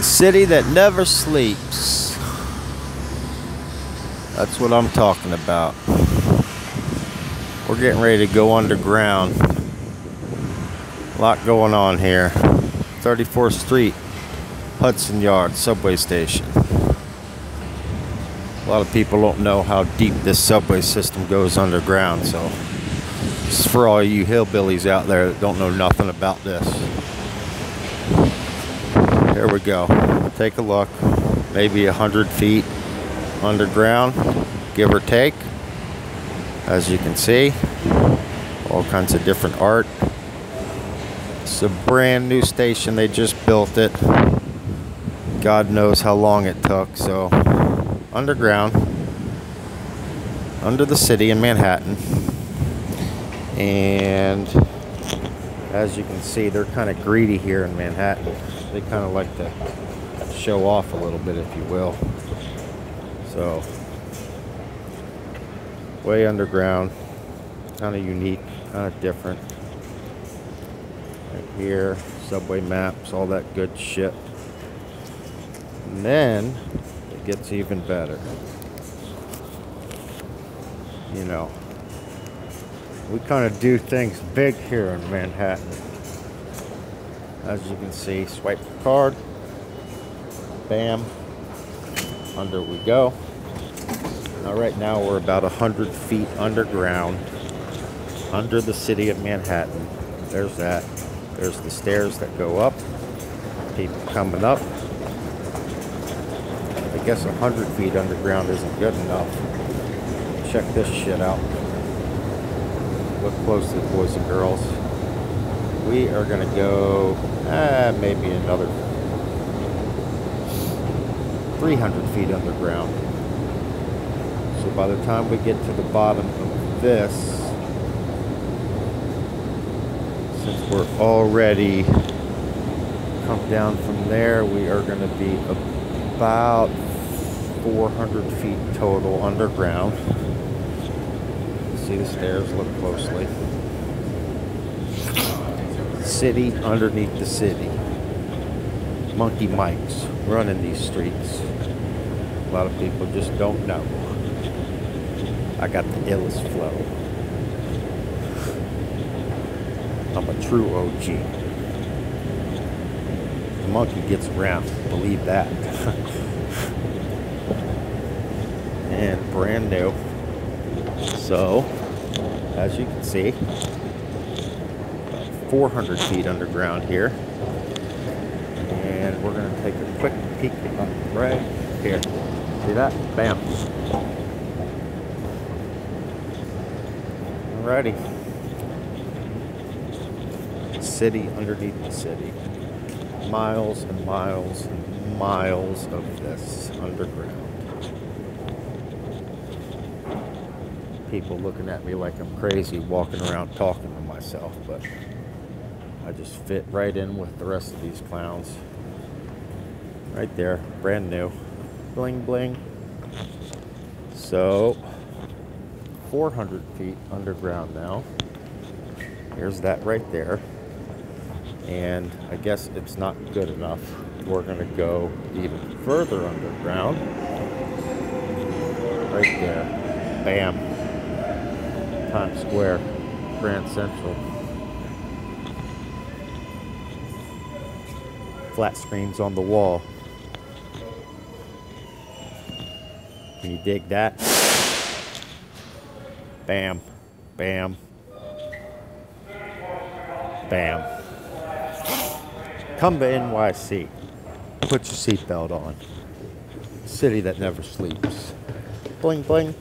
City that never sleeps. That's what I'm talking about. We're getting ready to go underground. A lot going on here. 34th Street, Hudson Yard, subway station. A lot of people don't know how deep this subway system goes underground, so just for all you hillbillies out there that don't know nothing about this. Here we go. Take a look. Maybe 100 feet underground, give or take. As you can see, all kinds of different art. It's a brand new station. They just built it. God knows how long it took. So, underground, under the city in Manhattan. And as you can see, they're kind of greedy here in Manhattan. They kind of like to show off a little bit, if you will. So, way underground, kind of unique, kind of different. Right here, subway maps, all that good shit. And then it gets even better. You know, we kind of do things big here in Manhattan. As you can see, swipe the card, bam, under we go. Now right now we're about 100 feet underground, under the city of Manhattan. There's that. There's the stairs that go up, people coming up. I guess 100 feet underground isn't good enough. Check this shit out. Look closely, boys and girls. We are going to go maybe another 300 feet underground. So by the time we get to the bottom of this, since we're already come down from there, we are going to be about 400 feet total underground. See the stairs, look closely. City underneath the city. Monkey Mike's running these streets. A lot of people just don't know. I got the illest flow. I'm a true OG. The monkey gets around, believe that. And brand new. So, as you can see, 400 feet underground here. And we're going to take a quick peek up right here. See that? Bam. Alrighty. City underneath the city. Miles and miles and miles of this underground. People looking at me like I'm crazy walking around talking to myself, but I just fit right in with the rest of these clowns. Right there, brand new. Bling bling. So, 400 feet underground now. Here's that right there. And I guess it's not good enough. We're going to go even further underground. Right there. Bam. Times Square. Grand Central. Flat screens on the wall. Can you dig that? Bam. Bam. Bam. Come to NYC. Put your seatbelt on. City that never sleeps. Bling bling.